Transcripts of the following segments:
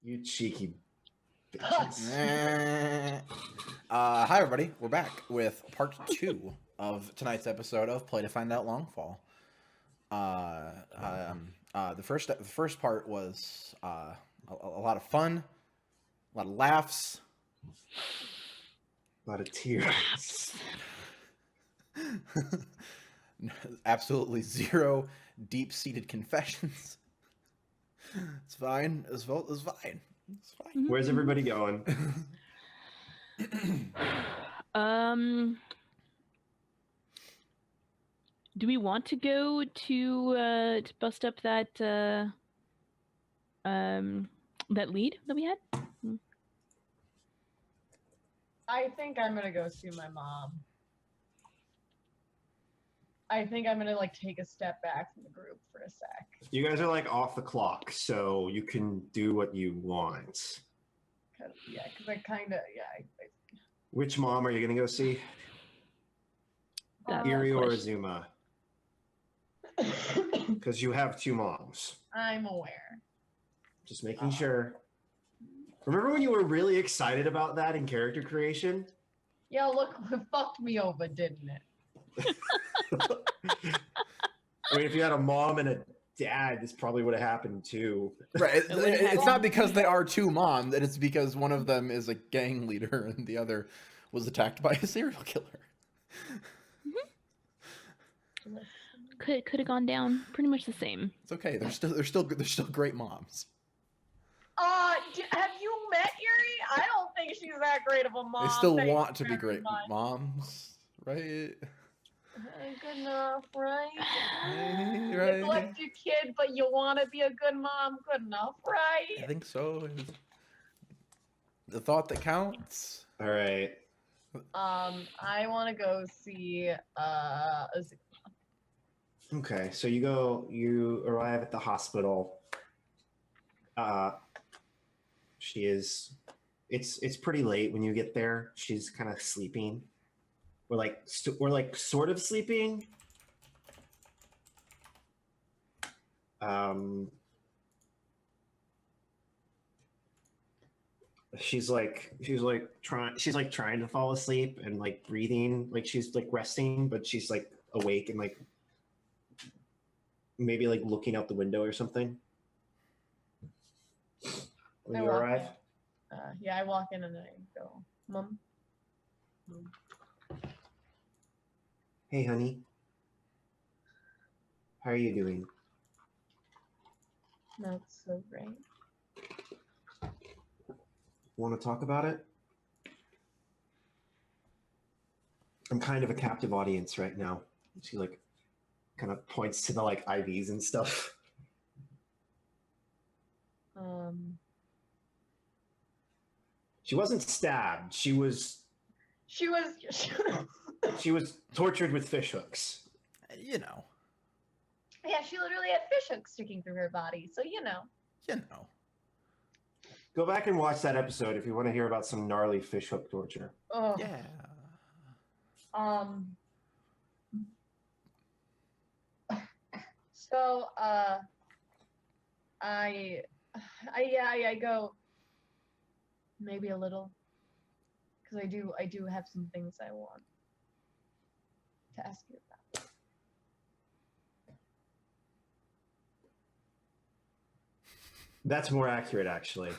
You cheeky bitches. Hi, everybody. We're back with part 2 of tonight's episode of Play to Find Out Longfall. The first part was a lot of fun, a lot of laughs, A lot of tears. absolutely zero deep-seated confessions. It's fine. It's fine. It's fine. Where's everybody going? Do we want to go to bust up that that lead that we had? I think I'm gonna go see my mom. I think I'm gonna take a step back from the group for a sec. You guys are off the clock, so you can do what you want. Cause I kind of Which mom are you gonna go see? That's Iri the or question. Azuma? Because you have two moms. I'm aware. Just making sure. Remember when you were really excited about that in character creation? Yeah, look, it fucked me over, didn't it? I mean, if you had a mom and a dad, this probably would have happened too. Right. It wouldn't It's happen. not because they are two moms. It's because one of them is a gang leader and the other was attacked by a serial killer. Could have gone down pretty much the same. It's okay. They're still great moms. Have you met Yuri? I don't think she's that great of a mom. They still Thank want you to be very great much. moms, right? Good enough, right? Right. Neglect your kid, but you want to be a good mom. Good enough, I right? think so. The thought that counts. All right. I want to go see Azuma. Okay, so you arrive at the hospital. She is, it's pretty late when you get there. She's kind of sleeping. We're sort of sleeping. She's trying to fall asleep and breathing, she's resting, but she's awake and maybe looking out the window or something. When you arrive, I walk in and I go, Mom. hey honey, how are you doing? Not so great. Want to talk about it? I'm kind of a captive audience right now. She kind of points to the IVs and stuff. She wasn't stabbed. She was tortured with fish hooks. You know. Yeah, she literally had fish hooks sticking through her body, so you know. Go back and watch that episode if you want to hear about some gnarly fish hook torture. Oh. Yeah. So I go maybe a little, because I do have some things I want to ask you about. That's more accurate, actually.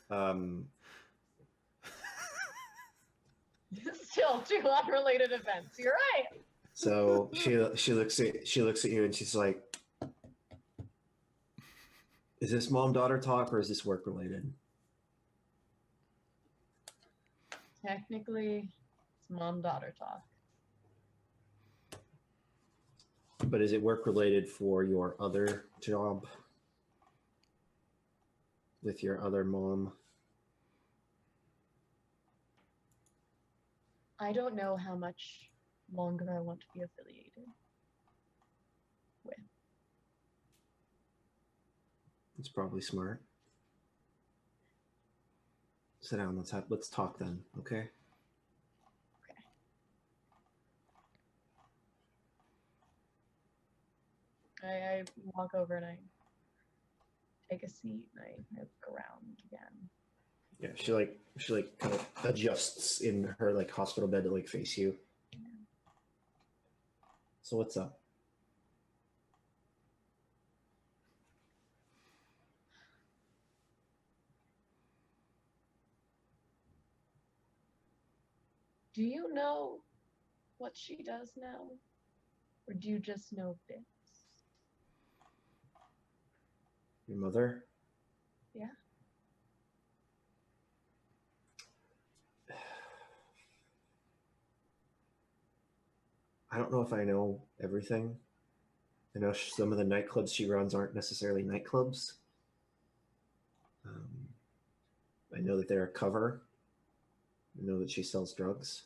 Still two unrelated events. You're right. So she looks at you and she's like, "Is this mom-daughter talk or is this work-related?" Technically, it's mom-daughter talk. But is it work-related for your other job with your other mom? I don't know how much longer I want to be affiliated with. It's probably smart. Sit down. Let's talk then. Okay. I walk over and I take a seat and I look around again. Yeah, she like kind of adjusts in her like hospital bed to like face you. Yeah. So what's up? Do you know what she does now? Or do you just know bits? Your mother? Yeah. I don't know if I know everything. I know some of the nightclubs she runs aren't necessarily nightclubs. I know that they're a cover. I know that she sells drugs.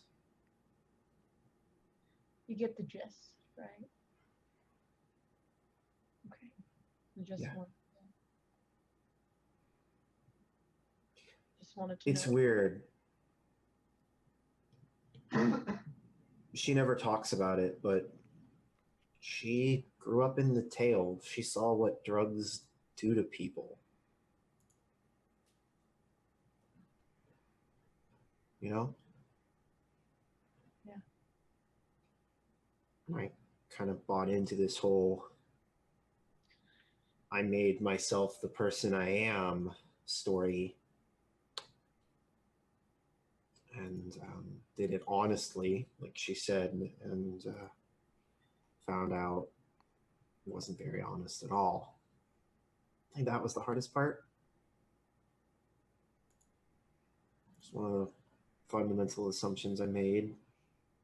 You get the gist, right? Okay. I just Yeah. wanted to It's know. weird. She never talks about it, but she grew up in the tale. She saw what drugs do to people. You know? Yeah. I kind of bought into this whole I made myself the person I am story, and did it honestly, like she said, and found out it wasn't very honest at all. I think that was the hardest part. Just one of the fundamental assumptions I made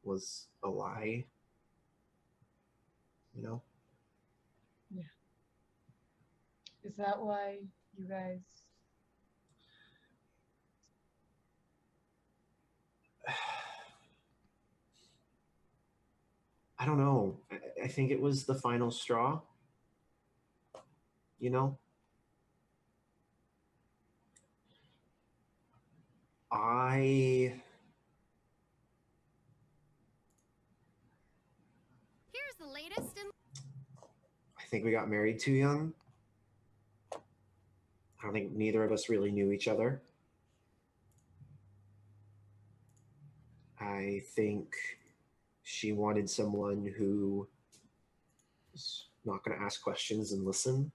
was a lie. You know? Yeah. Is that why you guys? I don't know. I think it was the final straw. You know? I Here's the latest in think we got married too young. I don't think neither of us really knew each other. I think she wanted someone who was not going to ask questions and listen.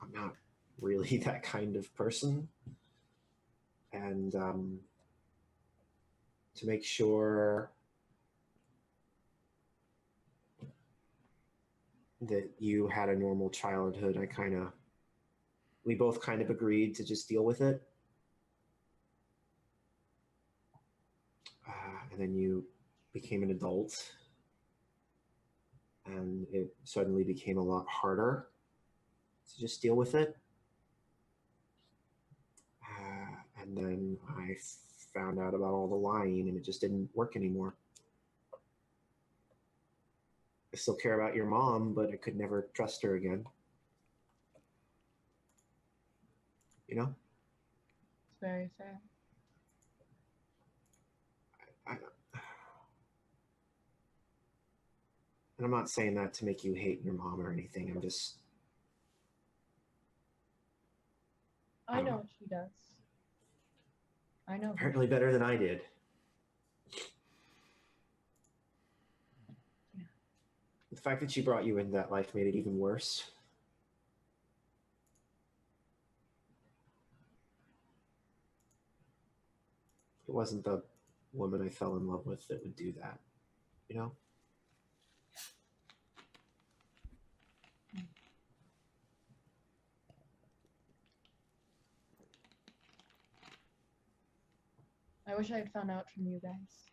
I'm not really that kind of person. And to make sure that you had a normal childhood, we both kind of agreed to just deal with it. And then you became an adult, and it suddenly became a lot harder to just deal with it. And then I found out about all the lying, and it just didn't work anymore. I still care about your mom, but I could never trust her again. You know? It's very fair. And I'm not saying that to make you hate your mom or anything. I'm just. I know what she does. I know. Apparently better than I did. Yeah. The fact that she brought you into that life made it even worse. It wasn't the woman I fell in love with that would do that, you know? I wish I had found out from you guys.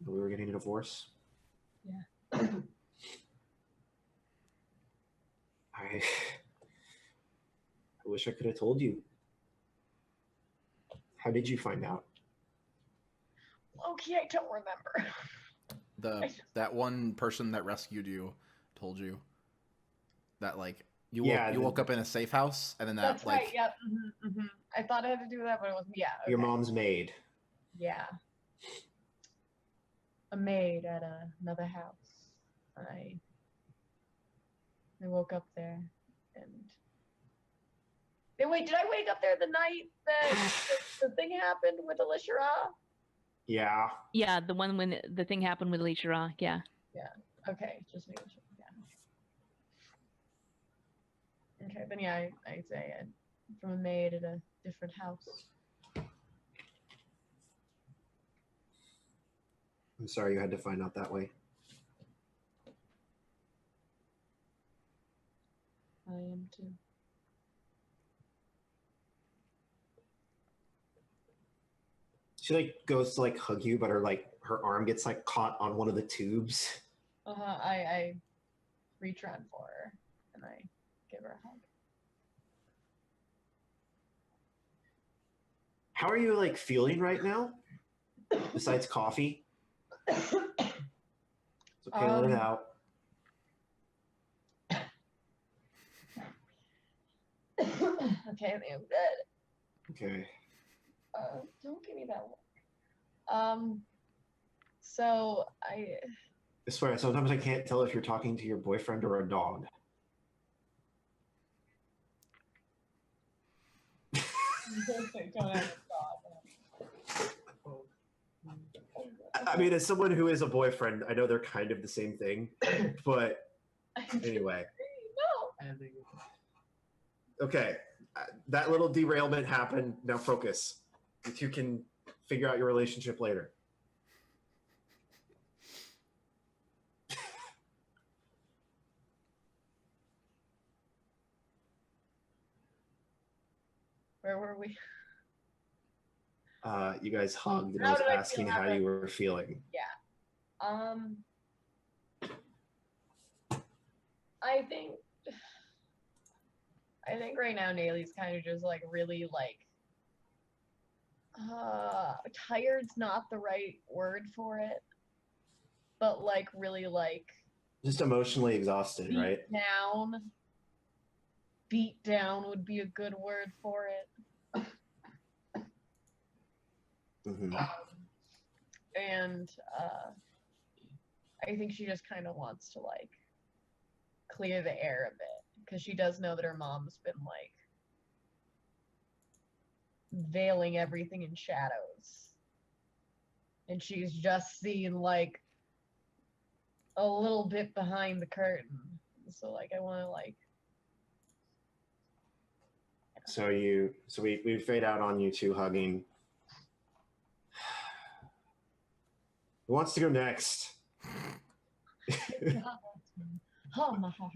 We were getting a divorce. Yeah. I wish I could have told you. How did you find out? Okay, I don't remember. That one person that rescued you told you that like you woke up in a safe house, and then That's like right. Yep. I thought I had to do that, but it wasn't. Yeah. Okay. Your mom's maid. Yeah. A maid at another house. I woke up there, and wait, did I wake up there the night that the thing happened with Alicia Ra? Yeah. Yeah, the one when the thing happened with Alicia Ra. Yeah. Okay, just making sure. Yeah. Okay, then yeah, I'd say I'm from a maid at a different house. I'm sorry you had to find out that way. I am too. She like goes to like hug you, but her arm gets like caught on one of the tubes. I reach around for her and I give her a hug. How are you like feeling right now? Besides coffee? It's okay, let it out. Okay, I think I'm good. Okay. Don't give me that look. So I swear, sometimes I can't tell if you're talking to your boyfriend or a dog. I mean, as someone who is a boyfriend, I know they're kind of the same thing, but anyway. No. Okay, that little derailment happened. Now focus. You two can figure out your relationship later. Where were we? You guys hugged, and I How was did I feel asking how after? you were feeling. I think right now Nayli's kind of just like really like tired's not the right word for it, but like really like Just emotionally exhausted, right? Beat down would be a good word for it. Mm-hmm. And I think she just kind of wants to like clear the air a bit because she does know that her mom's been like veiling everything in shadows, and she's just seen like a little bit behind the curtain. So like I want to like. So we fade out on you two hugging. Who wants to go next? Oh my heart.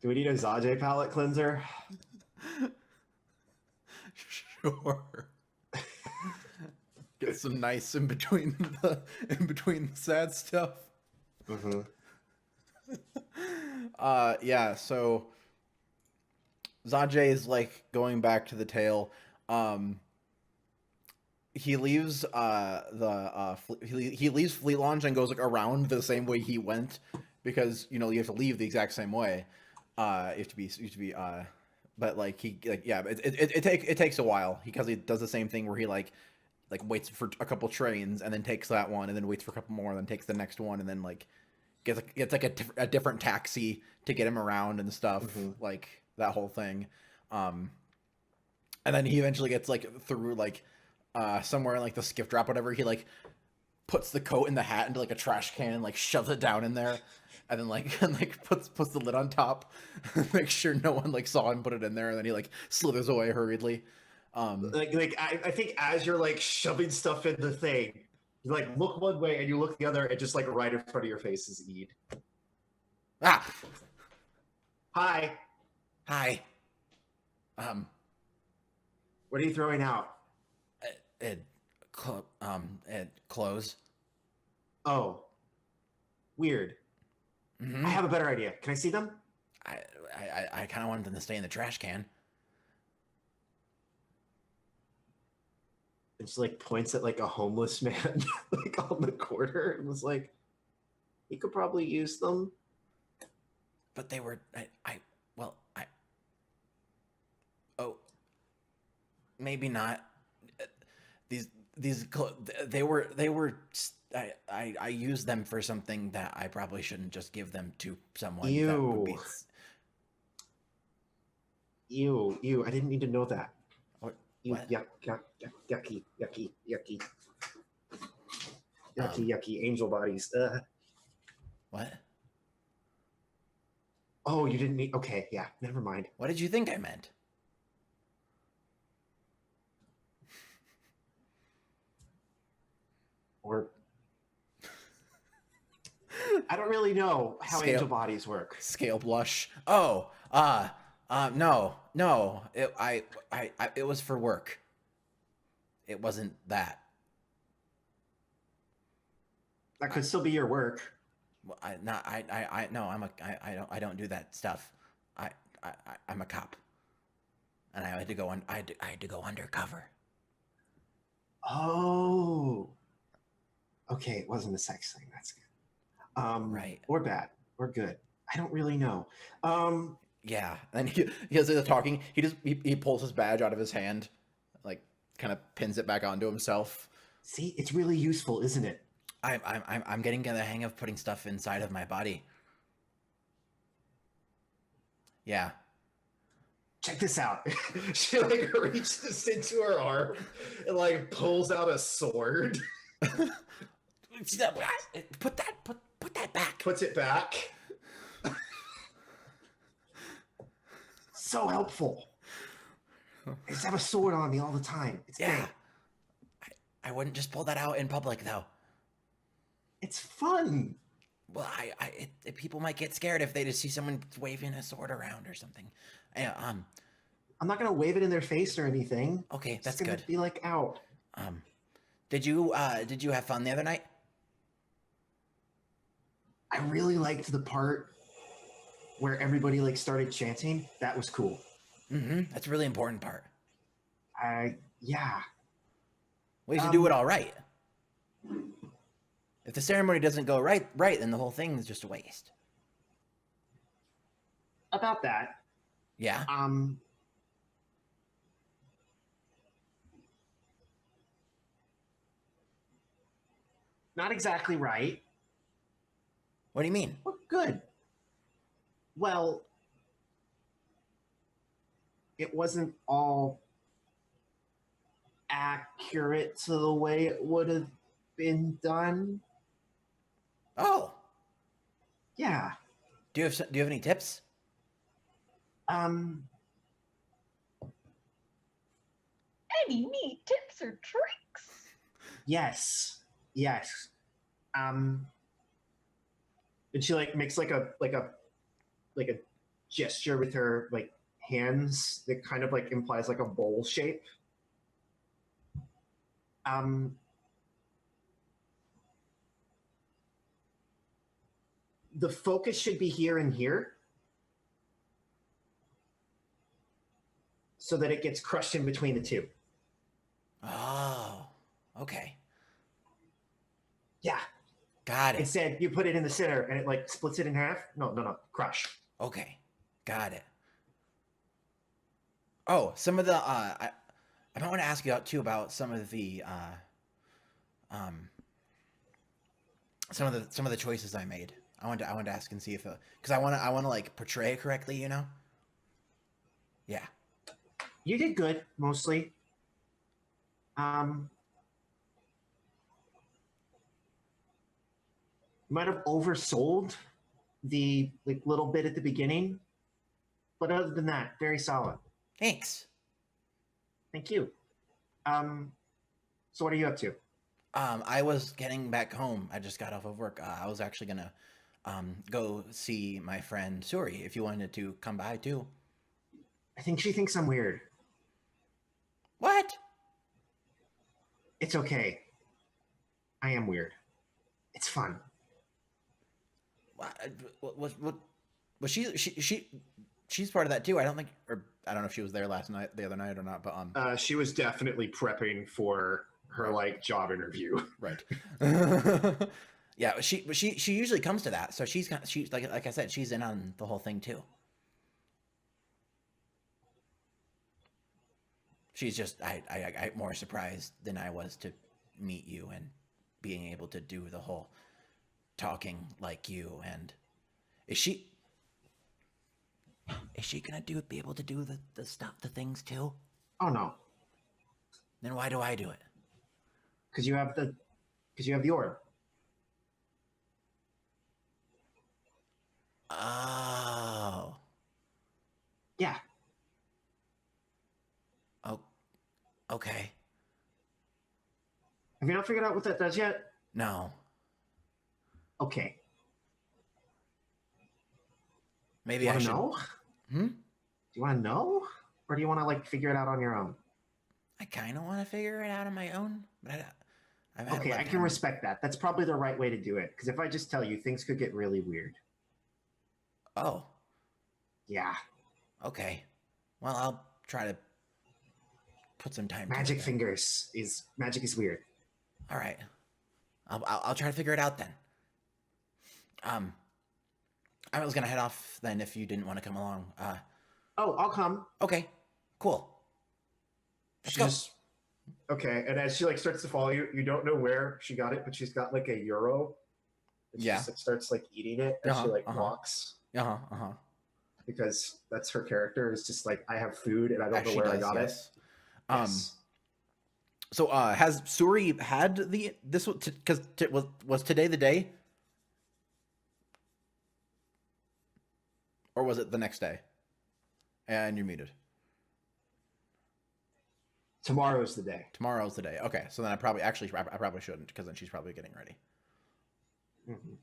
Do we need a Zajay palette cleanser? Sure. Get some nice in between the sad stuff. Mm-hmm. Yeah, so Zajay is like going back to the tale. He leaves he leaves Fleet Launch and goes like around the same way he went, because you have to leave the exact same way. You have to be but like it takes a while because he does the same thing where he like waits for a couple trains and then takes that one and then waits for a couple more and then takes the next one and then like gets like a different taxi to get him around and stuff. Mm-hmm. Like that whole thing. And then he eventually gets like through like somewhere in like the skiff drop, whatever. He like puts the coat and the hat into like a trash can and like shoves it down in there, and then puts the lid on top, make sure no one like saw him put it in there, and then he like slithers away hurriedly. I think as you're like shoving stuff in the thing, you like look one way and you look the other, and just like right in front of your face is Eid. Ah, Hi. hi. What are you throwing out? Clothes. Oh, weird. Mm-hmm. I have a better idea. Can I see them? I kind of wanted them to stay in the trash can. And she like points at like a homeless man like on the corner and was like, he could probably use them. But they were maybe not. they were I used them for something that I probably shouldn't just give them to someone that would be Ew, I didn't need to know that. Ew, what? yucky. Yucky, angel bodies. What? Oh, you didn't need, okay, yeah, never mind. What did you think I meant? Or I don't really know how angel bodies work. Scale blush. Oh, no. It was for work. It wasn't that. That could still be your work. Well, I don't do that stuff. I'm a cop, and I had to go I had to go undercover. Oh. Okay, it wasn't a sex thing. That's good. Right. Or bad, or good. I don't really know. Yeah, and he has the talking. He pulls his badge out of his hand, like kind of pins it back onto himself. See, it's really useful, isn't it? I'm getting the hang of putting stuff inside of my body. Yeah. Check this out. She like reaches into her arm and like pulls out a sword. Put that back. Puts it back. So helpful. I just have a sword on me all the time. It's great. I wouldn't just pull that out in public though. It's fun. Well, people might get scared if they just see someone waving a sword around or something. I'm not gonna wave it in their face or anything. Okay, that's it's gonna good. Be like out. Did you have fun the other night? I really liked the part where everybody like started chanting. That was cool. Mm-hmm. That's a really important part. Yeah. We should do it all right. If the ceremony doesn't go right, then the whole thing is just a waste. About that. Yeah. Not exactly right. What do you mean? Well, good. Well, it wasn't all accurate to the way it would have been done. Oh. Yeah. Do you have any tips? Any neat tips or tricks? Yes. And she like makes like a gesture with her like hands that kind of like implies like a bowl shape. The focus should be here and here so that it gets crushed in between the two. Oh, okay. Yeah. Got it. Instead, you put it in the center and it like splits it in half. No, crush. Okay, got it. Oh, some of the I might want to ask you out too about some of the some of the choices I made. I wanted to ask and see if because I want to like portray it correctly, you know? Yeah. You did good mostly. Might have oversold the like little bit at the beginning, but other than that, very solid. Thanks. Thank you. So what are you up to? I was getting back home. I just got off of work. I was actually gonna go see my friend Suri if you wanted to come by too. I think she thinks I'm weird. What? It's okay. I am weird. It's fun. What was she's part of that too. I don't think, or I don't know if she was there the other night or not, but she was definitely prepping for her like job interview. Right. Yeah, she usually comes to that, so she's like I said, she's in on the whole thing too. She's just I more surprised than I was to meet you and being able to do the whole talking like you. And is she gonna be able to do the stuff, the things too? Oh no, Then why do I do it? because you have the orb. Oh. Yeah. Oh. Okay. Have you not figured out what that does yet? No. Okay. Maybe You I want to should. know? Hmm? Do you want to know, or do you want to like figure it out on your own? I kind of want to figure it out on my own, but Okay, I can respect that. That's probably the right way to do it. Because if I just tell you, things could get really weird. Oh. Yeah. Okay. Well, I'll try to put some time. Magic is weird. All right. I'll try to figure it out then. I was gonna head off then if you didn't want to come along. Oh, I'll come. Okay. Cool. Let's She go. just okay, and as she like starts to follow you, you don't know where she got it, but she's got like a euro. And she Yeah. just like, starts like eating it as she like Uh-huh. walks Uh-huh. because that's her character. Is just like I have food and I don't know Actually where does, I got yes. it. Yes. So has Suri had this because was today the day? Or was it the next day? And you're muted. Tomorrow's the day. Tomorrow's the day. Okay, so then I probably shouldn't because then she's probably getting ready. Mm-hmm.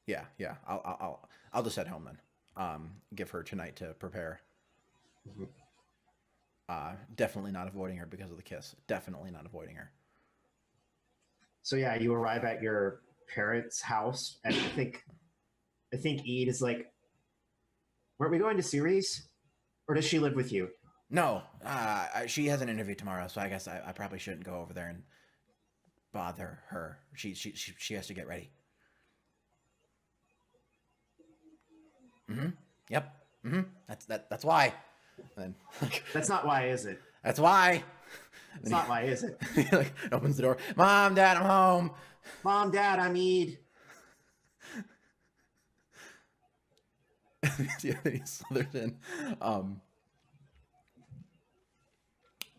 Yeah. I'll just head home then. Give her tonight to prepare. Mm-hmm. Definitely not avoiding her because of the kiss. Definitely not avoiding her. So yeah, you arrive at your parents' house, and I think Eid is like, weren't we going to series, or does she live with you? No, she has an interview tomorrow, so I guess I probably shouldn't go over there and bother her. She has to get ready. Mm-hmm. Yep. Mm-hmm. That's why. And That's not why, is it? that's why. That's not why, is it? He like opens the door. Mom, Dad, I'm home. Mom, Dad, I'm Eid. Yeah, he slithers in.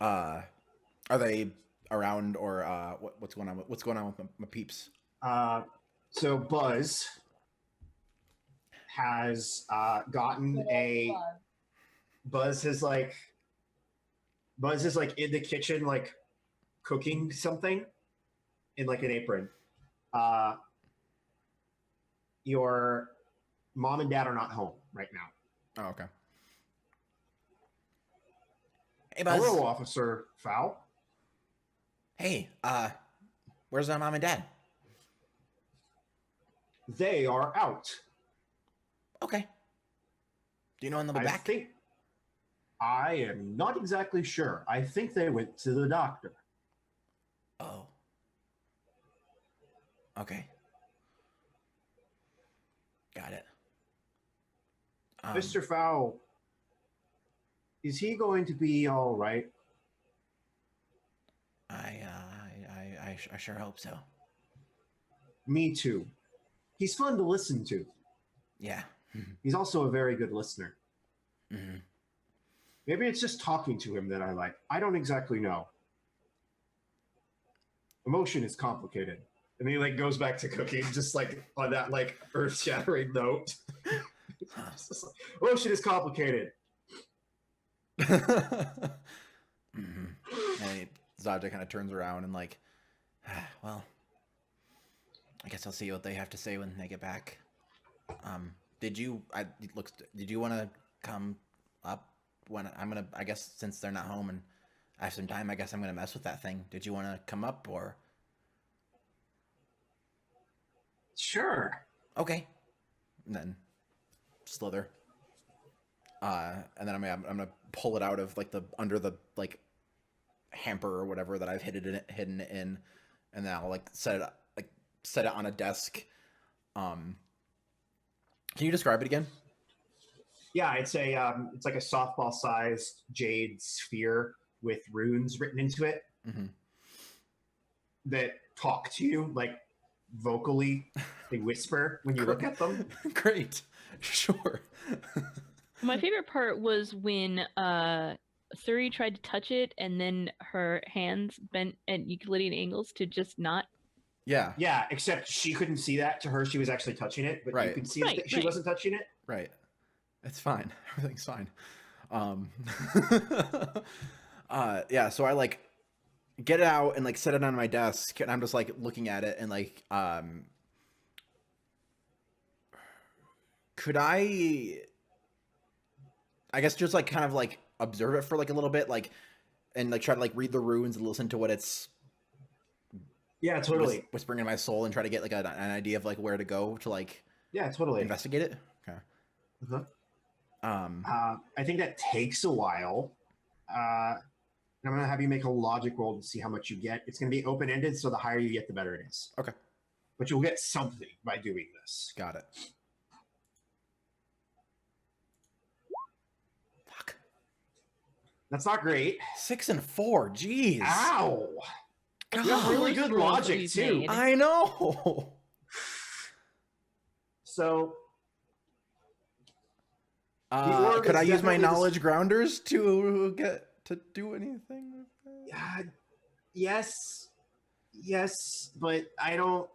Are they around or what's going on? What's going on with my peeps? So Buzz has gotten a. Buzz is like in the kitchen, like cooking something in like an apron. Your mom and dad are not home right now. Oh, okay. Hey, Buzz. Hello, Officer Fowl. Hey, where's our mom and dad? They are out. Okay. Do you know when they'll be back? I am not exactly sure. I think they went to the doctor. Oh. Okay. Got it. Mr. Fowl, is he going to be all right? I sure hope so. Me too. He's fun to listen to. Yeah. He's also a very good listener. Mm-hmm. Maybe it's just talking to him that I like. I don't exactly know. Emotion is complicated. And he like goes back to cooking, just like on that like earth-shattering note. Emotion is complicated. Mm-hmm. And Zaja kind of turns around and like, well, I guess I'll see what they have to say when they get back. Did you want to come up when I guess since they're not home and I have some time, I guess I'm gonna mess with that thing. Did you want to come up or? Sure. Okay. And then slither. And then I'm gonna pull it out of like under the like hamper or whatever that I've hidden it in, and then I'll like set it on a desk. Can you describe it again? Yeah, it's like a softball-sized jade sphere with runes written into it. Mhm. that talk to you, like vocally. They whisper when you look at them. Great. Sure. My favorite part was when Suri tried to touch it and then her hands bent at Euclidean angles to just not. Yeah. Yeah, except she couldn't see that. To her, she was actually touching it, but you Right. could see Right, that she right. wasn't touching it. Right. It's fine. Everything's fine. Yeah, so I like get it out and like set it on my desk and I'm just like looking at it and like could I guess just like kind of like observe it for like a little bit, like and like try to like read the runes and listen to what it's Yeah, totally. whispering in my soul and try to get like an idea of like where to go to like Yeah, totally. investigate it. Okay. Uh-huh. I think that takes a while. I'm going to have you make a logic roll to see how much you get. It's going to be open-ended, so the higher you get, the better it is. Okay. But you'll get something by doing this. Got it. Fuck. That's not great. 6 and 4. Jeez. Ow! God. You have really good Rolls logic, we've too. made. I know. So, Could is I use my definitely knowledge grounders to get to do anything with that? yes, but I don't.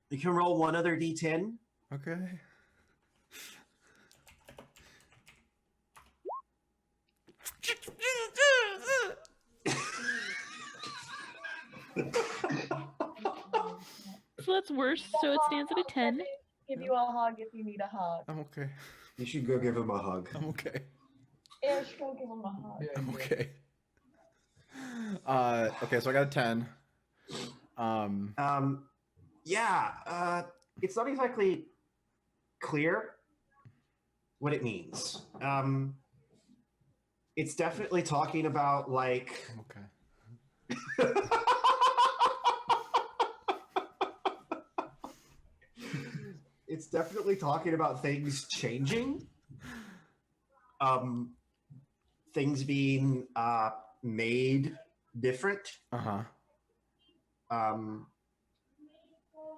You can roll one other d10. Okay. So that's worse. So it stands at a 10. Give you a hug if you need a hug. I'm okay. You should go give him a hug. I'm okay. Ish, go give him a hug. I'm okay. Okay, so I got a 10. It's not exactly clear what it means. It's definitely talking about like. I'm okay. It's definitely talking about things changing. Things being made different. Uh-huh.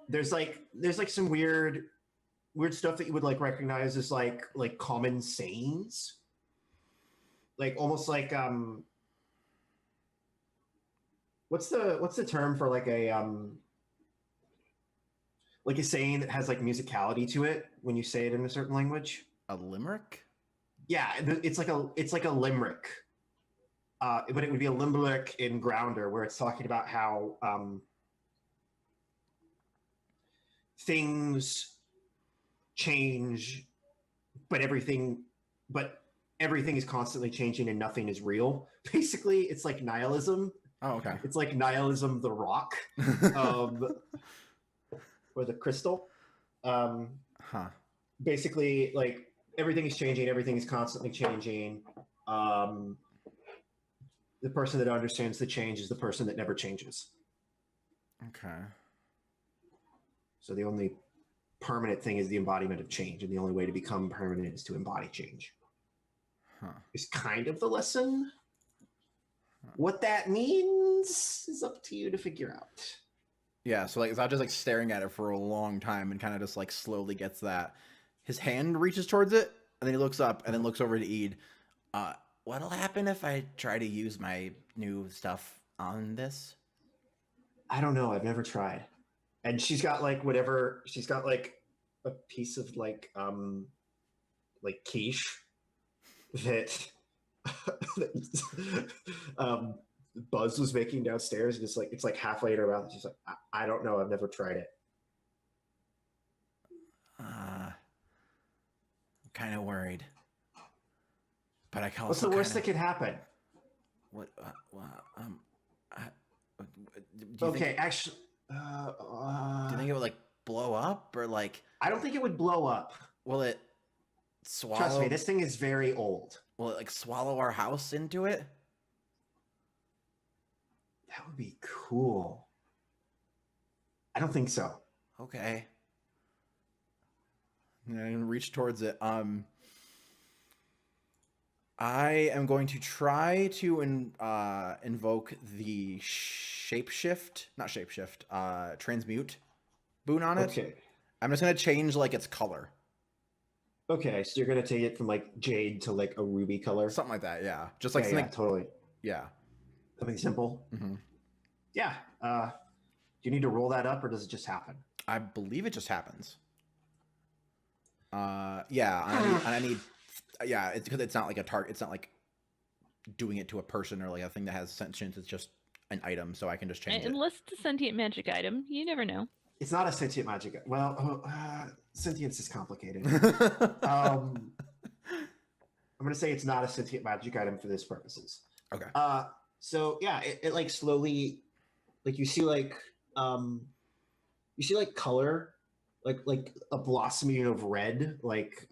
There's like some weird stuff that you would like recognize as like common sayings. Like almost like what's the term for like a saying that has like musicality to it when you say it in a certain language? A limerick? Yeah, it's like a limerick. But it would be a limerick in Grounder where it's talking about how things change, but everything is constantly changing and nothing is real. Basically, it's like nihilism. Oh, okay. It's like nihilism, the rock, or the crystal. Basically, like everything is changing, everything is constantly changing. The person that understands the change is the person that never changes. Okay. So the only permanent thing is the embodiment of change, and the only way to become permanent is to embody change. Is kind of the lesson. What that means is up to you to figure out. Yeah, so like Zod just like staring at it for a long time and kind of just like slowly gets that. His hand reaches towards it, and then he looks up and then looks over to Eid. What'll happen if I try to use my new stuff on this? I don't know. I've never tried. And she's got like whatever. She's got like a piece of like quiche that Buzz was making downstairs, and it's like halfway in her mouth. She's like, I don't know. I've never tried it. I'm kind of worried. But I can also What's the worst that could happen? What? Okay, actually, do you think it would like blow up or like? I don't think it would blow up. Will it swallow? Trust me, this thing is very old. Will it like swallow our house into it? That would be cool. I don't think so. Okay. And reach towards it. I am going to try to invoke the transmute boon on it. Okay. I'm just gonna change like its color, Okay, so you're gonna take it from like jade to like a ruby color. something like that. Yeah, just like Yeah, something. yeah, totally. Yeah. Something simple. Hmm. Yeah. Do you need to roll that up, or does it just happen? I believe it just happens. Yeah, and I need yeah, it's because it's not like a target. It's not like doing it to a person or like a thing that has sentience. It's just an item, so I can just change it. Unless it's a sentient magic item, you never know. It's not a sentient magic. Well, sentience is complicated. I'm gonna say it's not a sentient magic item for this purposes. Okay. So yeah, it like slowly, like you see like color, like a blossoming of red, like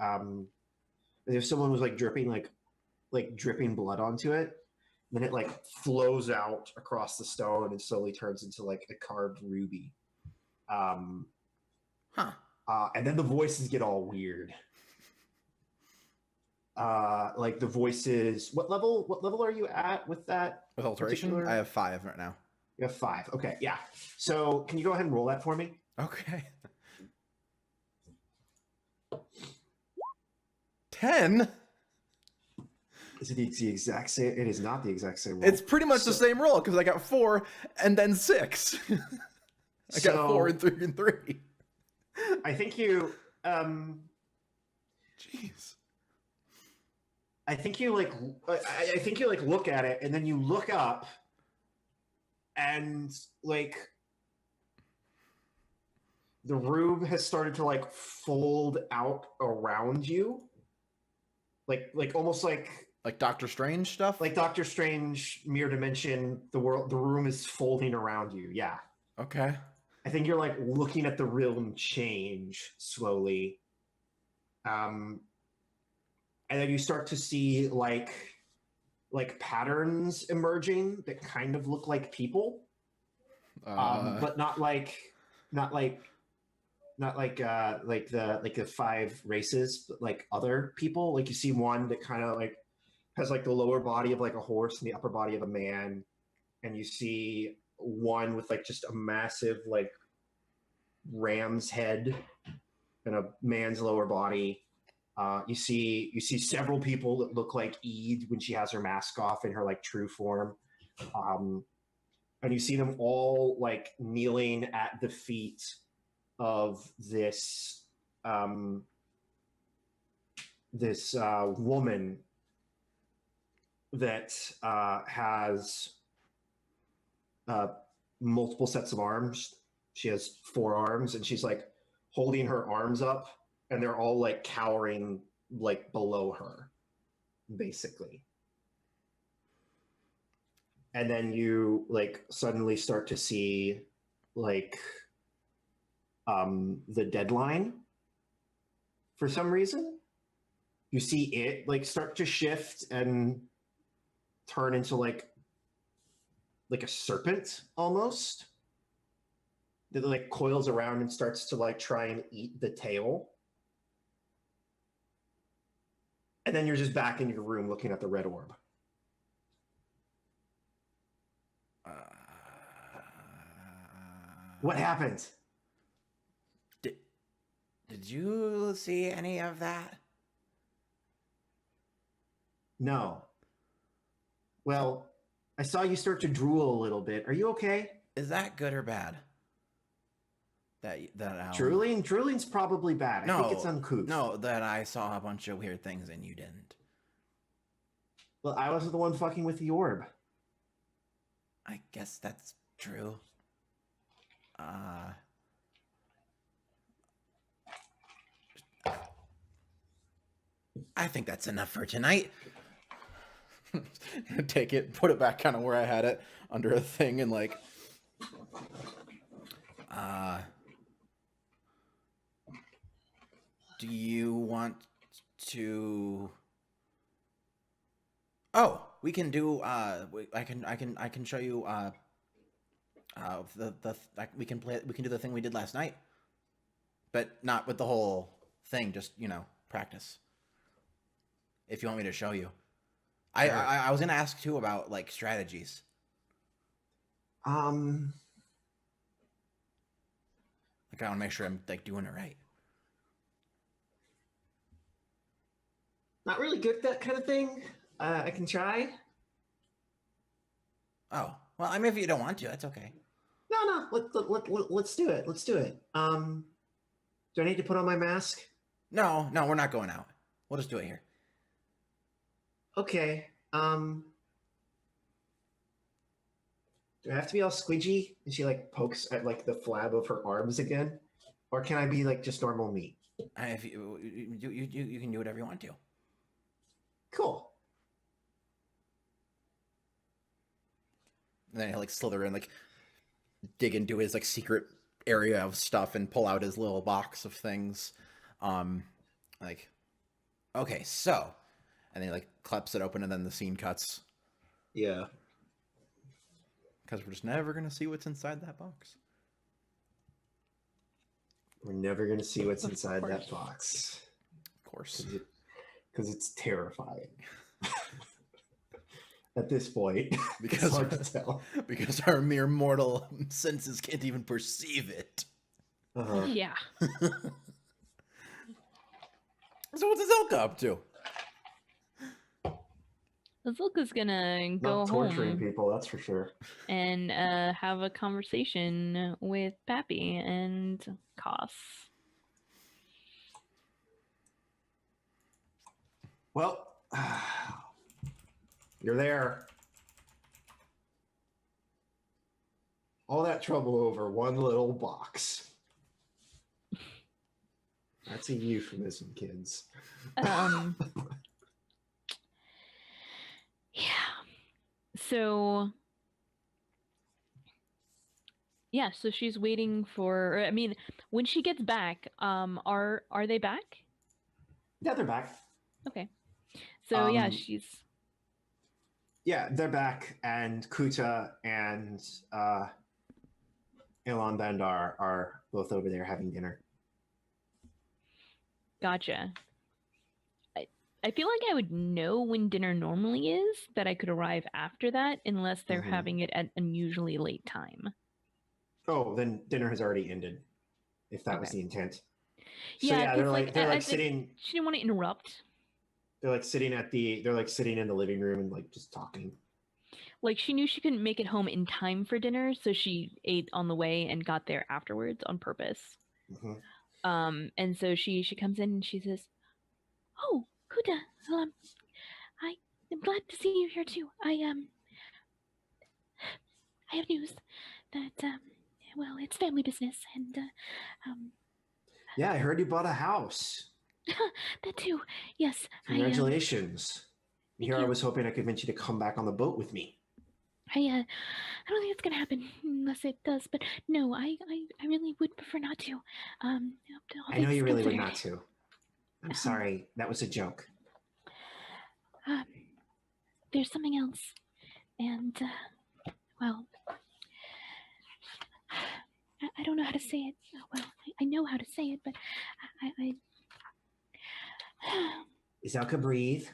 if someone was like dripping dripping blood onto it, then it like flows out across the stone and slowly turns into like a carved ruby. And then the voices get all weird. Like the voices. What level are you at with that? With alteration, particular... I have 5 right now. You have 5. Okay, yeah. So can you go ahead and roll that for me? Okay. 10. Is it the exact same? It is not the exact same roll. It's pretty much the same roll because I got 4 and then 6. I got 4 and 3 and 3. I think you. Jeez. I think you like. I think you like look at it and then you look up, and like the room has started to like fold out around you, like almost like Doctor Strange stuff. Like Doctor Strange mirror dimension. The room is folding around you. Yeah. Okay. I think you're like looking at the realm change slowly. And then you start to see like patterns emerging that kind of look like people. But not like the 5 races, but like other people. Like you see one that kind of like has like the lower body of like a horse and the upper body of a man, and you see one with like just a massive like ram's head and a man's lower body. You see several people that look like Eve when she has her mask off in her like true form, and you see them all like kneeling at the feet of this woman that has multiple sets of arms. She has 4 arms, and she's like holding her arms up, and they're all like cowering like below her, basically. And then you like suddenly start to see like the deadline for some reason. You see it like start to shift and turn into like a serpent almost that like coils around and starts to like try and eat the tail. And then you're just back in your room looking at the red orb. What happened? Did you see any of that? No. Well, I saw you start to drool a little bit. Are you okay? Is that good or bad? That Drooling's probably bad. I think it's uncouth. No, that I saw a bunch of weird things and you didn't. Well, I wasn't the one fucking with the orb. I guess that's true. I think that's enough for tonight. Take it, put it back kind of where I had it, under a thing, and like do you want to we can do I can show you we can do the thing we did last night, but not with the whole thing, just practice, if you want me to show you. Sure. I was gonna ask too about like strategies. Um, Like I want to make sure I'm like doing it right. not really good at that kind of thing. I can try. Oh, well, I mean, if you don't want to, that's okay. No, let's do it. Let's do it. Do I need to put on my mask? No, we're not going out. We'll just do it here. Okay. Do I have to be all squidgy? And she like pokes at like the flab of her arms again, or can I be like just normal me? If you can do whatever you want to. Cool. And then he'll like slither in, like dig into his like secret area of stuff and pull out his little box of things. Like, okay, so, and then he like claps it open, and then the scene cuts Yeah. because we're just never gonna see what's inside that box. We're never gonna see what's Of inside that course. box Of course. because it's terrifying. At this point, Because- it's hard to tell. Because our mere mortal senses can't even perceive it. Uh-huh. Yeah. So what's Azilka up to? Azulka's gonna go Not torturing home people, that's for sure. and have a conversation with Pappy and Koss. Well, you're there. All that trouble over one little box. That's a euphemism, kids. Yeah. So yeah, so she's waiting for. I mean, when she gets back, are they back? Yeah, they're back. Okay. So yeah, Um, she's. Yeah, they're back, and Kuta and Elon Bandar are both over there having dinner. Gotcha. I feel like I would know when dinner normally is, that I could arrive after that, unless they're Mhm. having it at an unusually late time. Oh, then dinner has already ended, if that was Okay. the intent. So Yeah, yeah, they're 'cause, like like, they're I like think- sitting She didn't want to interrupt. they're like sitting in the living room and like just talking. Like, she knew she couldn't make it home in time for dinner, so she ate on the way and got there afterwards on purpose. Mhm. And so she comes in and she says, "Oh, Kuta, I am glad to see you here too. I have news that well, it's family business, and Yeah, I heard you bought a house. that too. Yes, Congratulations. Thank Here I you. was hoping I could convince you to come back on the boat with me. I don't think it's gonna happen unless it does. But no, I really would prefer not to. All I know things you really would considered. not to. I'm sorry, that was a joke. There's something else, and well, I don't know how to say it. Well, I know how to say it, but I Izalka, breathe.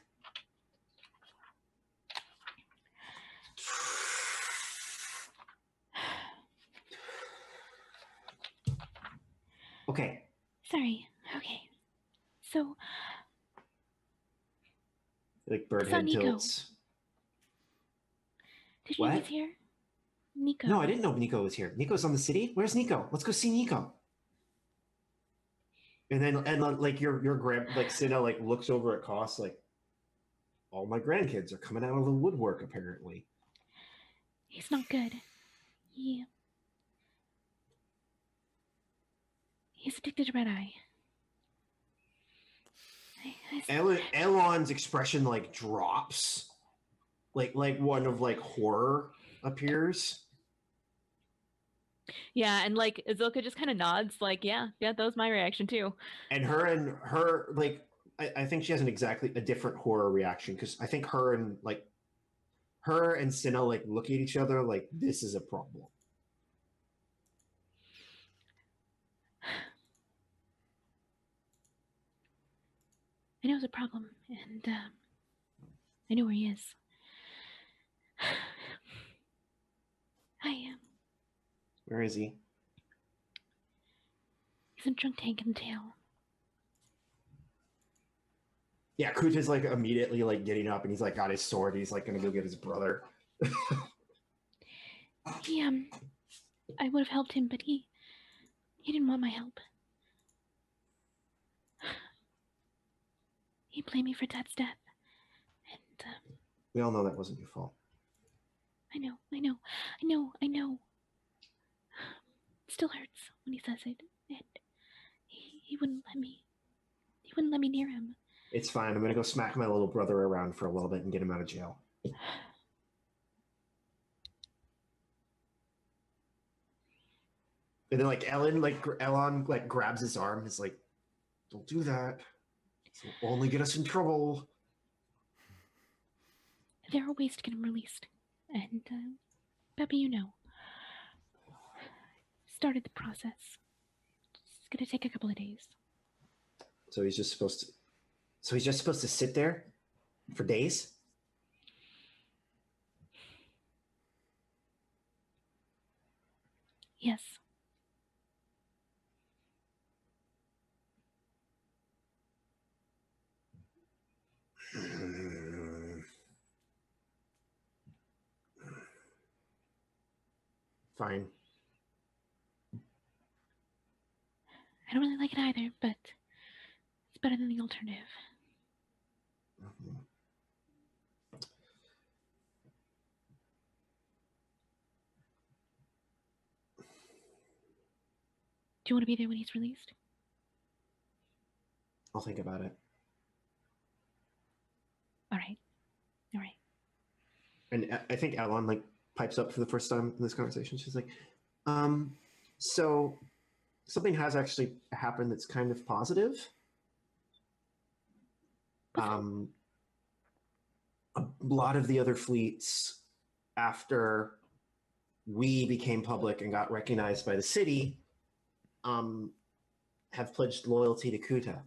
Okay. sorry. Okay, so Like bird Saw head Nico. tilts. did you know What? he's here? Nico. No, I didn't know Nico was here. Nico's on the city? Where's Nico? Let's go see Nico. And then like your grand like Sina like looks over at Koss like all my grandkids are coming out of the woodwork apparently. He's not good. He's addicted to red eye. Elon's expression like drops. Like one of like horror appears. Yeah, and like Azilka just kind of nods, like, yeah, that was my reaction too. And her like I think she has a different horror reaction because I think her and Cinna like look at each other like this is a problem. I know it's a problem, and I know where he is. I am. Where is he? He's in drunk tank in the tail. Yeah, Kuta's like immediately like getting up and he's like got his sword. He's like gonna go get his brother. He I would have helped him, but he didn't want my help. He blamed me for Dad's death. And We all know that wasn't your fault. I know. It still hurts when he says it. And he wouldn't let me. He wouldn't let me near him. It's fine. I'm gonna go smack my little brother around for a little bit and get him out of jail. And then Elon grabs his arm. He's like, "Don't do that. It'll only get us in trouble." There are ways to get him released. And, Peppy, you know. Started the process. It's gonna take a couple of days. So he's just supposed to sit there for days? Yes. Fine. I don't really like it either, but it's better than the alternative. Mhm. Do you want to be there when he's released? I'll think about it. All right. And I think Elon pipes up for the first time in this conversation. She's like, so something has actually happened that's kind of positive. A lot of the other fleets, after we became public and got recognized by the city, have pledged loyalty to Kuta.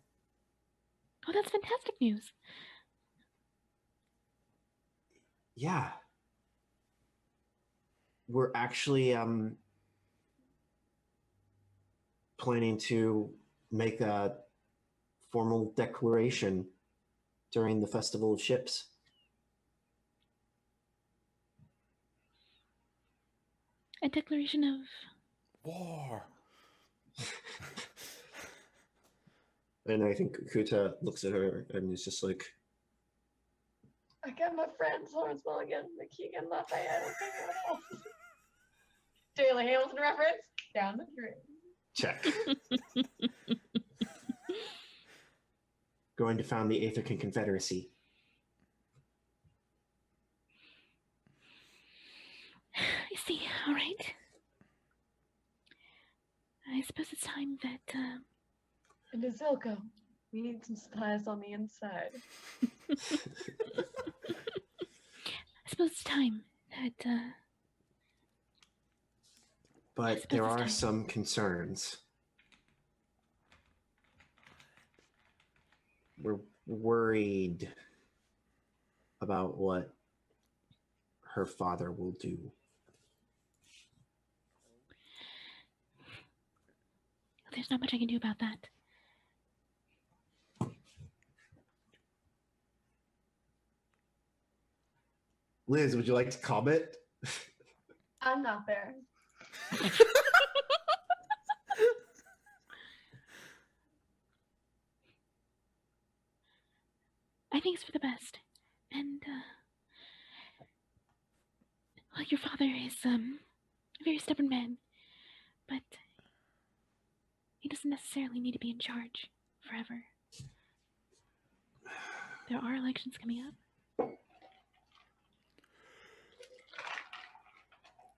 Oh, that's fantastic news. Yeah. We're actually planning to make a formal declaration during the Festival of Ships. A declaration of War. And I think Kuta looks at her and is just like, I got my friends Lawrence Mulligan, McKeegan, Lafayette. Daily Hamilton reference down the drain. check. Going to found the Aetherkin Confederacy. I see. All right. I suppose it's time that And Azilko, we need some spies on the inside. I suppose it's time that But there are some concerns. We're worried about what her father will do. there's not much I can do about that. Liz, would you like to comment? I'm not there. I think it's for the best. And well, your father is a very stubborn man, but he doesn't necessarily need to be in charge forever. There are elections coming up.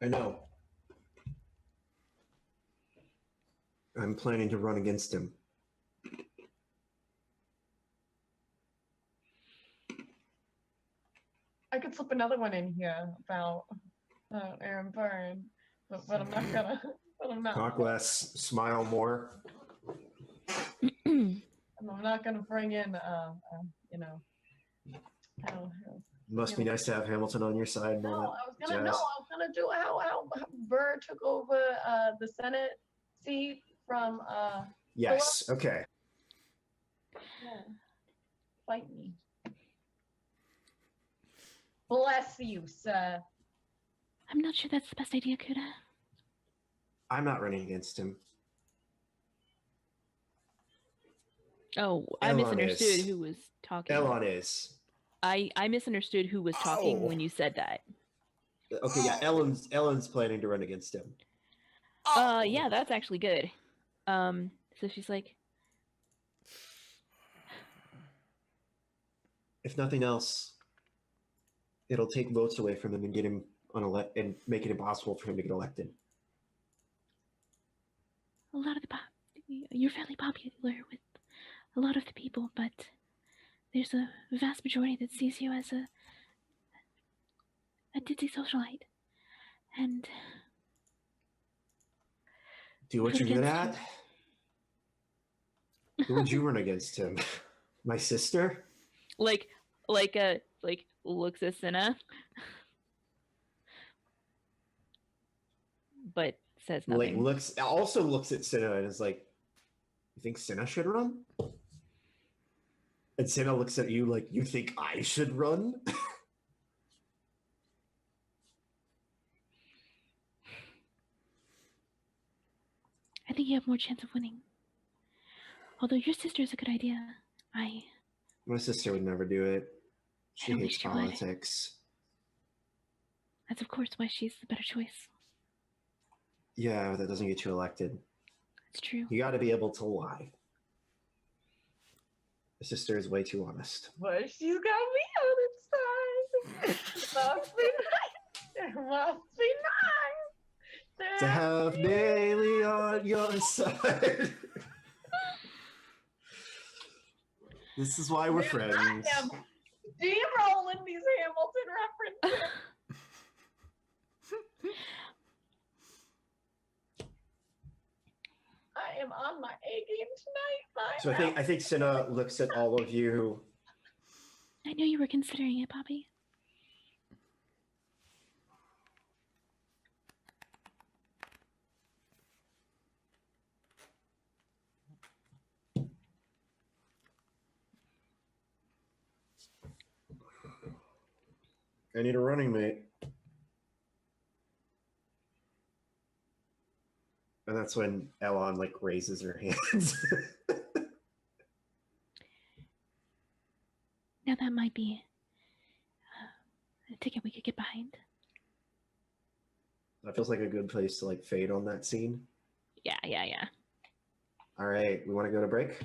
I know. I'm planning to run against him. I could slip another one in here about Aaron Byrne, but I'm not gonna. But I'm not. Talk less, smile more. I'm not gonna bring in, you know, Must be nice to have Hamilton on your side. And No, all I was that gonna jazz. do how Burr took over the Senate seat from Yes. Okay. yeah. Fight me. Bless you, sir. I'm not sure that's the best idea, Kuda. I'm not running against him. Oh, I Elon misunderstood is. who was talking. Elon is. I misunderstood who was talking Oh. when you said that. Okay, yeah. Ellen's planning to run against him. Yeah, that's actually good. So she's like, If nothing else, it'll take votes away from him and get him and make it impossible for him to get elected. a lot of you're fairly popular with a lot of the people, but there's a vast majority that sees you as a ditzy socialite. And Do what Run you're good against at. Who would you run against him? My sister? like looks at Cinna, but says Like nothing. looks at Cinna and is like, "You think Cinna should run?" And Cinna looks at you like, "You think I should run?" I think you have more chance of winning. Although your sister is a good idea. My sister would never do it. I She don't hates think she would. politics. That's of course why she's the better choice. Yeah, but that doesn't get you elected. It's true. You got to be able to lie. My sister is way too honest. But she's got me on its side. Must be nice. It must be nice. To have Bailey on your side. This is why we're friends. I am D-rolling these Hamilton references. I am on my A game tonight. So I think Cinna looks at all of you. I knew you were considering it, Bobby. I need a running mate. And that's when Elon like raises her hands. Now that might be a ticket we could get behind. That feels like a good place to like fade on that scene. Yeah. All right, we want to go to break.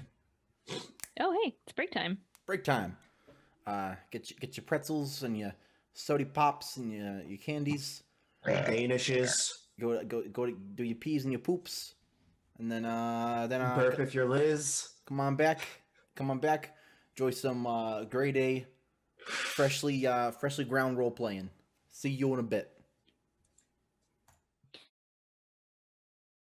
Oh, hey, it's break time. Break time. Get your pretzels and your sody pops and your candies. Danishes. Go to do your peas and your poops, and then Burp if you're Liz. come on back. Enjoy some grade A, freshly ground role playing. See you in a bit.